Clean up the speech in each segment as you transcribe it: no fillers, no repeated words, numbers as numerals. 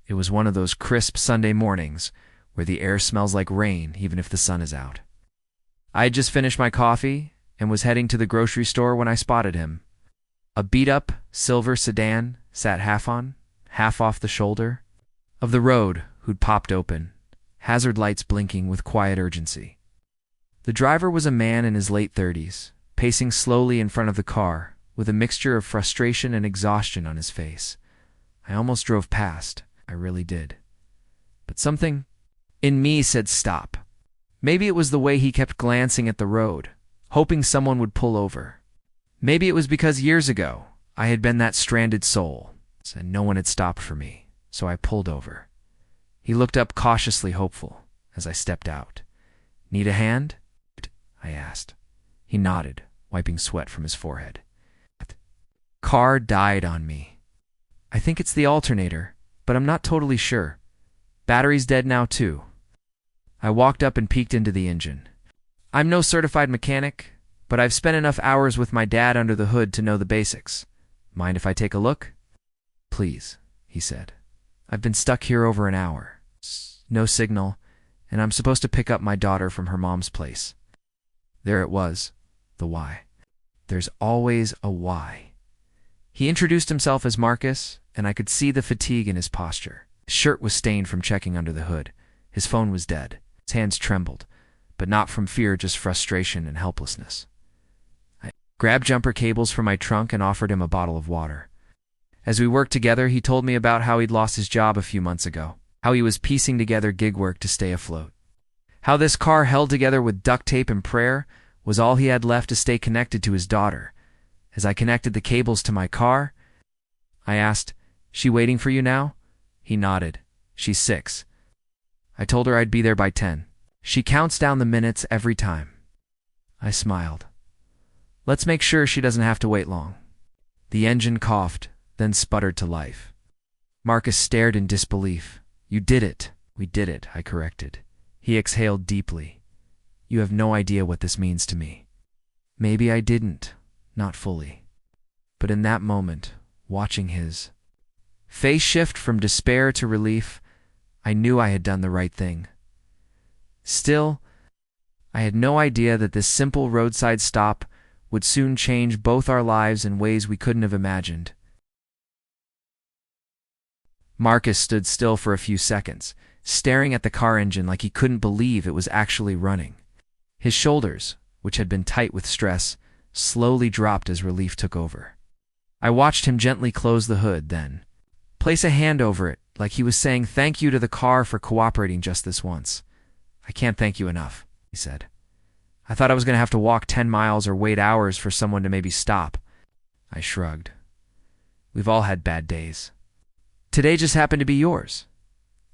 It was one of those crisp Sunday mornings where the air smells like rain even if the sun is out. I had just finished my coffee and was heading to the grocery store when I spotted him. A beat-up silver sedan sat half on, half off the shoulder of the road who'd popped open, hazard lights blinking with quiet urgency. The driver was a man in his late 30s, pacing slowly in front of the car with a mixture of frustration and exhaustion on his face. I almost drove past. I really did. But something in me said stop. Maybe it was the way he kept glancing at the road, hoping someone would pull over. Maybe it was because years ago I had been that stranded soul, and no one had stopped for me, so I pulled over. He looked up cautiously hopeful as I stepped out. "Need a hand?" I asked. He nodded, wiping sweat from his forehead. Car died on me. I think it's the alternator, but I'm not totally sure. Battery's dead now too. I walked up and peeked into the engine. I'm no certified mechanic, but I've spent enough hours with my dad under the hood to know the basics. Mind if I take a look? Please, he said. I've been stuck here over an hour. No signal, and I'm supposed to pick up my daughter from her mom's place. There it was, the why. There's always a why. He introduced himself as Marcus, and I could see the fatigue in his posture. His shirt was stained from checking under the hood. His phone was dead. His hands trembled, but not from fear, just frustration and helplessness. I grabbed jumper cables from my trunk and offered him a bottle of water. As we worked together, he told me about how he'd lost his job a few months ago, how he was piecing together gig work to stay afloat, how this car held together with duct tape and prayer was all he had left to stay connected to his daughter. As I connected the cables to my car, I asked, "She waiting for you now?" He nodded. "She's 6. I told her I'd be there by 10. She counts down the minutes every time." I smiled. "Let's make sure she doesn't have to wait long." The engine coughed, then sputtered to life. Marcus stared in disbelief. "You did it." "We did it," I corrected. He exhaled deeply. "You have no idea what this means to me." Maybe I didn't, not fully. But in that moment, watching his face shift from despair to relief, I knew I had done the right thing. Still, I had no idea that this simple roadside stop would soon change both our lives in ways we couldn't have imagined. Marcus stood still for a few seconds, staring at the car engine like he couldn't believe it was actually running. His shoulders, which had been tight with stress, slowly dropped as relief took over. I watched him gently close the hood, then place a hand over it like he was saying thank you to the car for cooperating just this once. "I can't thank you enough," he said. "I thought I was going to have to walk 10 miles or wait hours for someone to maybe stop." I shrugged. We've all had bad days. Today just happened to be yours.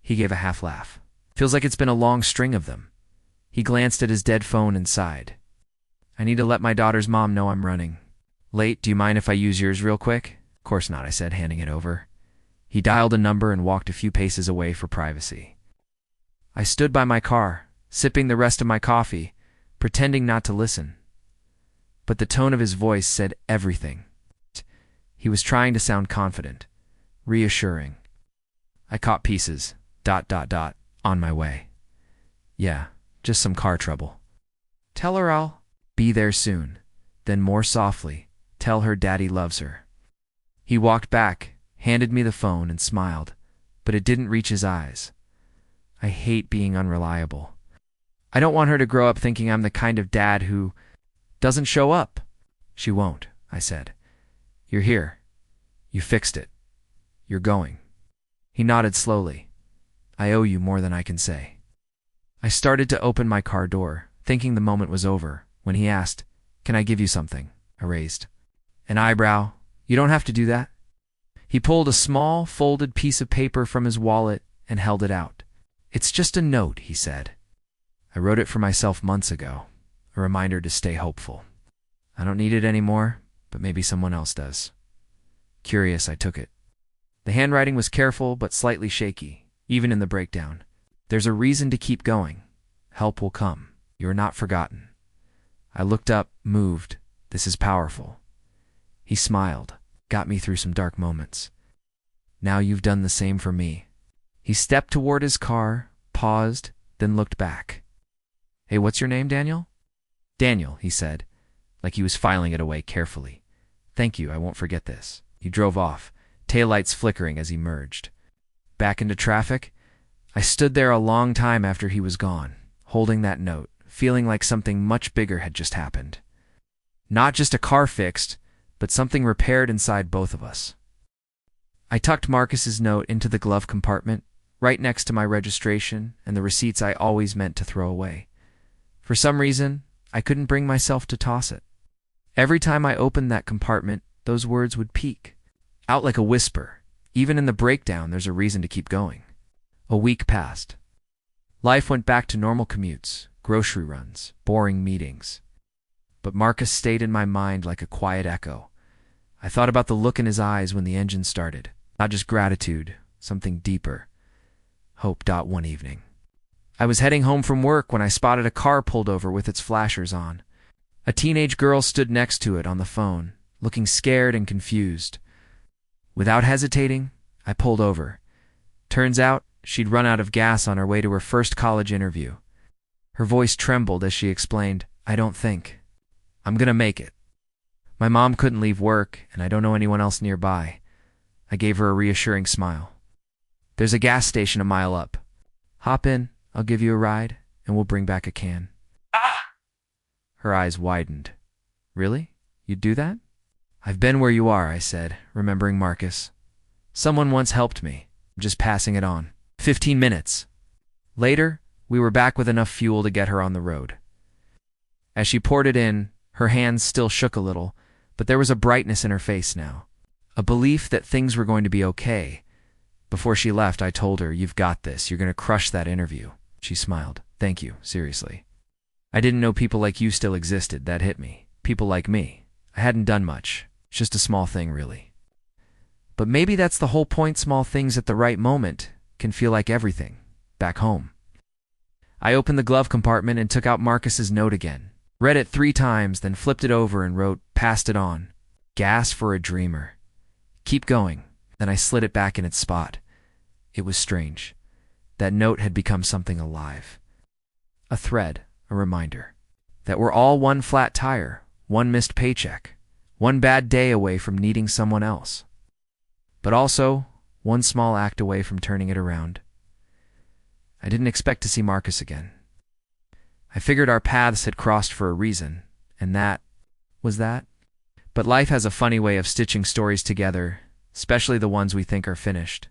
He gave a half laugh. "Feels like it's been a long string of them." He glanced at his dead phone and sighed. "I need to let my daughter's mom know I'm running late. Do you mind if I use yours real quick?" "Of course not," I said, handing it over. He dialed a number and walked a few paces away for privacy. I stood by my car, sipping the rest of my coffee, pretending not to listen. But the tone of his voice said everything. He was trying to sound confident, reassuring. I caught pieces, ... on my way. "Yeah, just some car trouble. Tell her I'll be there soon." Then more softly, "Tell her Daddy loves her." He walked back, handed me the phone, and smiled, but it didn't reach his eyes. I hate being unreliable. I don't want her to grow up thinking I'm the kind of dad who doesn't show up. "She won't," I said. "You're here. You fixed it. You're going." He nodded slowly. "I owe you more than I can say." I started to open my car door, thinking the moment was over, when he asked, "Can I give you something?" I raised an eyebrow. "You don't have to do that." He pulled a small, folded piece of paper from his wallet and held it out. "It's just a note," he said. "I wrote it for myself months ago, a reminder to stay hopeful. I don't need it anymore, but maybe someone else does." Curious, I took it. The handwriting was careful but slightly shaky, even in the breakdown. "There's a reason to keep going. Help will come. You are not forgotten." I looked up, moved. "This is powerful." He smiled, got me through some dark moments. "Now you've done the same for me." He stepped toward his car, paused, then looked back. "Hey, what's your name, Daniel?" "Daniel," he said, like he was filing it away carefully. "Thank you, I won't forget this." He drove off, taillights flickering as he merged. Back into traffic, I stood there a long time after he was gone, holding that note, feeling like something much bigger had just happened. Not just a car fixed, but something repaired inside both of us. I tucked Marcus's note into the glove compartment, right next to my registration and the receipts I always meant to throw away. For some reason, I couldn't bring myself to toss it. Every time I opened that compartment, those words would peek, out like a whisper. Even in the breakdown, there's a reason to keep going. A week passed. Life went back to normal commutes, grocery runs, boring meetings. But Marcus stayed in my mind like a quiet echo. I thought about the look in his eyes when the engine started. Not just gratitude, something deeper. Hope. One evening, I was heading home from work when I spotted a car pulled over with its flashers on. A teenage girl stood next to it on the phone, looking scared and confused. Without hesitating, I pulled over. Turns out, she'd run out of gas on her way to her first college interview. Her voice trembled as she explained, "I don't think. I'm gonna make it. My mom couldn't leave work, and I don't know anyone else nearby." I gave her a reassuring smile. "There's a gas station a mile up. Hop in, I'll give you a ride, and we'll bring back a can." "Ah!" Her eyes widened. "Really? You'd do that?" "I've been where you are," I said, remembering Marcus. "Someone once helped me. I'm just passing it on." 15 minutes. Later, we were back with enough fuel to get her on the road. As she poured it in, her hands still shook a little, but there was a brightness in her face now. A belief that things were going to be okay. Before she left, I told her, "You've got this. You're going to crush that interview." She smiled. "Thank you, seriously. I didn't know people like you still existed. That hit me. People like me. I hadn't done much. It's just a small thing, really. But maybe that's the whole point. Small things at the right moment can feel like everything. Back home." I opened the glove compartment and took out Marcus's note again. Read it 3 times, then flipped it over and wrote, "Passed it on. Gas for a dreamer. Keep going." Then I slid it back in its spot. It was strange. That note had become something alive. A thread, a reminder. That we're all one flat tire, one missed paycheck, one bad day away from needing someone else. But also, one small act away from turning it around. I didn't expect to see Marcus again. I figured our paths had crossed for a reason, and that was that. But life has a funny way of stitching stories together, especially the ones we think are finished.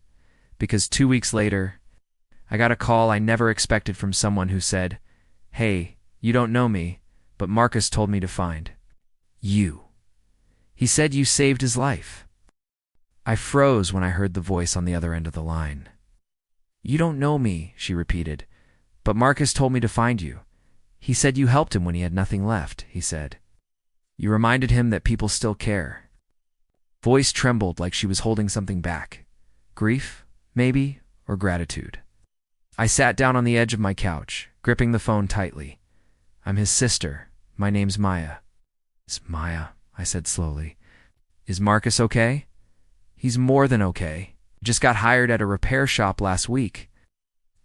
Because 2 weeks later, I got a call I never expected from someone who said, "Hey, you don't know me, but Marcus told me to find you. He said you saved his life." I froze when I heard the voice on the other end of the line. "You don't know me," she repeated, "but Marcus told me to find you. He said you helped him when he had nothing left," he said. "You reminded him that people still care." Voice trembled like she was holding something back. Grief, maybe, or gratitude. I sat down on the edge of my couch, gripping the phone tightly. "I'm his sister. My name's Maya." "It's Maya," I said slowly. "Is Marcus okay?" "He's more than okay. Just got hired at a repair shop last week."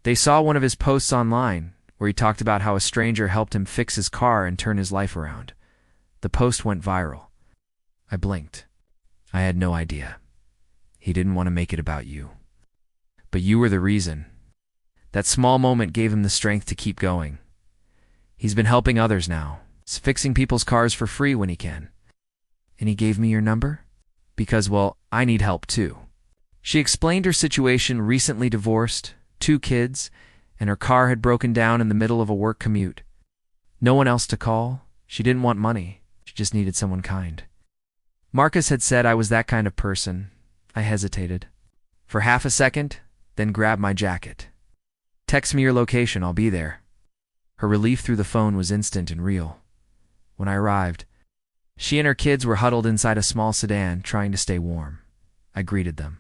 They saw one of his posts online, where he talked about how a stranger helped him fix his car and turn his life around. The post went viral. I blinked. I had no idea. He didn't want to make it about you. But you were the reason. That small moment gave him the strength to keep going. He's been helping others now. He's fixing people's cars for free when he can. And he gave me your number? Because, well, I need help too. She explained her situation: recently divorced, 2 kids, and her car had broken down in the middle of a work commute. No one else to call. She didn't want money. She just needed someone kind. Marcus had said I was that kind of person. I hesitated. For half a second, then grabbed my jacket. "Text me your location, I'll be there." Her relief through the phone was instant and real. When I arrived, she and her kids were huddled inside a small sedan, trying to stay warm. I greeted them.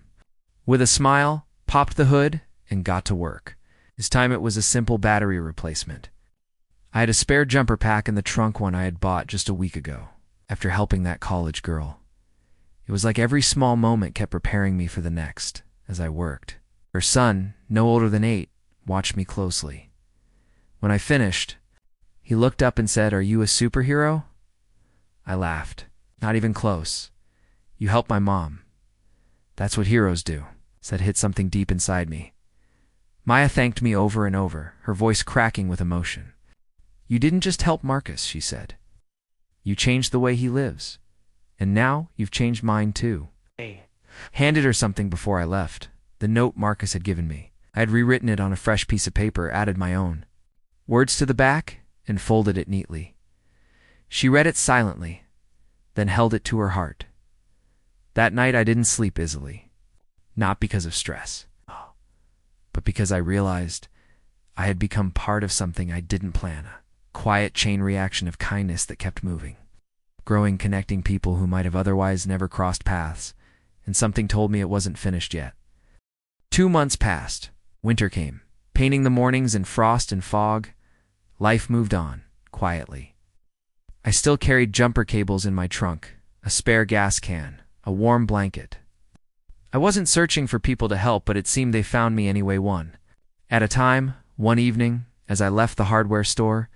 With a smile, popped the hood, and got to work. This time it was a simple battery replacement. I had a spare jumper pack in the trunk one I had bought just a week ago, after helping that college girl. It was like every small moment kept preparing me for the next, as I worked. Her son, no older than 8, watched me closely. When I finished, he looked up and said, "Are you a superhero?" I laughed. "Not even close. You helped my mom. That's what heroes do," said hit something deep inside me. Maya thanked me over and over, her voice cracking with emotion. "You didn't just help Marcus," she said. "You changed the way he lives. And now you've changed mine too." I handed her something before I left, the note Marcus had given me. I had rewritten it on a fresh piece of paper, added my own words to the back, and folded it neatly. She read it silently, then held it to her heart. That night I didn't sleep easily, not because of stress, but because I realized I had become part of something I didn't plan, a quiet chain reaction of kindness that kept moving, growing, connecting people who might have otherwise never crossed paths, and something told me it wasn't finished yet. 2 months passed. Winter came, painting the mornings in frost and fog. Life moved on, quietly. I still carried jumper cables in my trunk, a spare gas can, a warm blanket. I wasn't searching for people to help, but it seemed they found me anyway, one at a time. One evening, as I left the hardware store,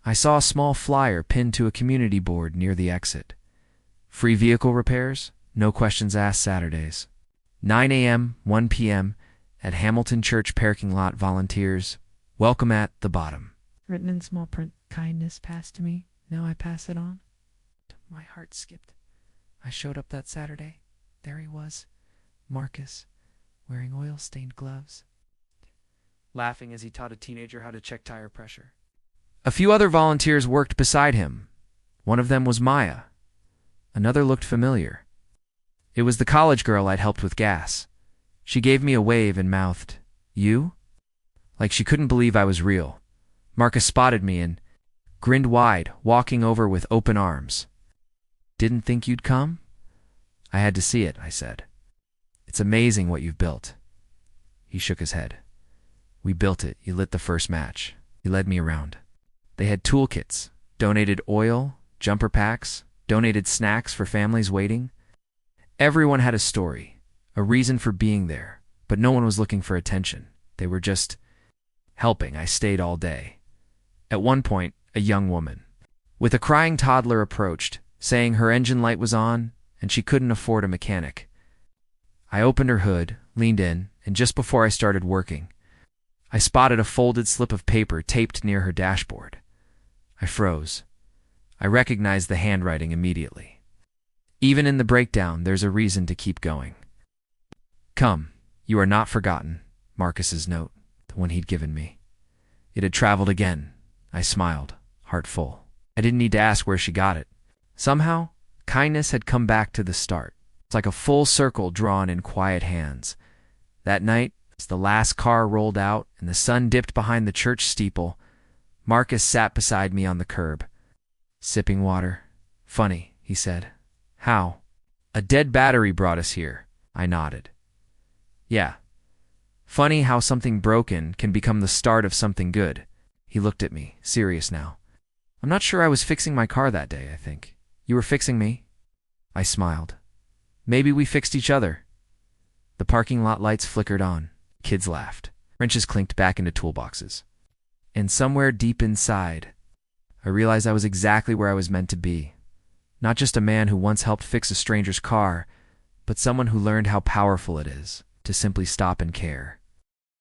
I saw a small flyer pinned to a community board near the exit. Free vehicle repairs, no questions asked Saturdays. 9 a.m., 1 p.m., at Hamilton Church parking lot, volunteers. Welcome at the bottom. Written in small print, kindness passed to me. Now I pass it on. My heart skipped. I showed up that Saturday. There he was, Marcus, wearing oil-stained gloves, laughing as he taught a teenager how to check tire pressure. A few other volunteers worked beside him. One of them was Maya. Another looked familiar. It was the college girl I'd helped with gas. She gave me a wave and mouthed, "You?" like she couldn't believe I was real. Marcus spotted me and grinned wide, walking over with open arms. "Didn't think you'd come?" "I had to see it," I said. "It's amazing what you've built." He shook his head. "We built it. You lit the first match." He led me around. They had toolkits, donated oil, jumper packs, donated snacks for families waiting. Everyone had a story, a reason for being there, but no one was looking for attention. They were just helping. I stayed all day. At one point, a young woman with a crying toddler approached, saying her engine light was on and she couldn't afford a mechanic. I opened her hood, leaned in, and just before I started working, I spotted a folded slip of paper taped near her dashboard. I froze. I recognized the handwriting immediately. Even in the breakdown, there's a reason to keep going. "Come, you are not forgotten," Marcus's note, the one he'd given me. It had traveled again. I smiled, heart full. I didn't need to ask where she got it. Somehow, kindness had come back to the start. It's like a full circle drawn in quiet hands. That night, as the last car rolled out and the sun dipped behind the church steeple, Marcus sat beside me on the curb, sipping water. "Funny," he said. "How?" "A dead battery brought us here." I nodded. "Yeah. Funny how something broken can become the start of something good." He looked at me, serious now. "I'm not sure I was fixing my car that day, I think. You were fixing me?" I smiled. "Maybe we fixed each other." The parking lot lights flickered on. Kids laughed. Wrenches clinked back into toolboxes. And somewhere deep inside, I realized I was exactly where I was meant to be. Not just a man who once helped fix a stranger's car, but someone who learned how powerful it is to simply stop and care.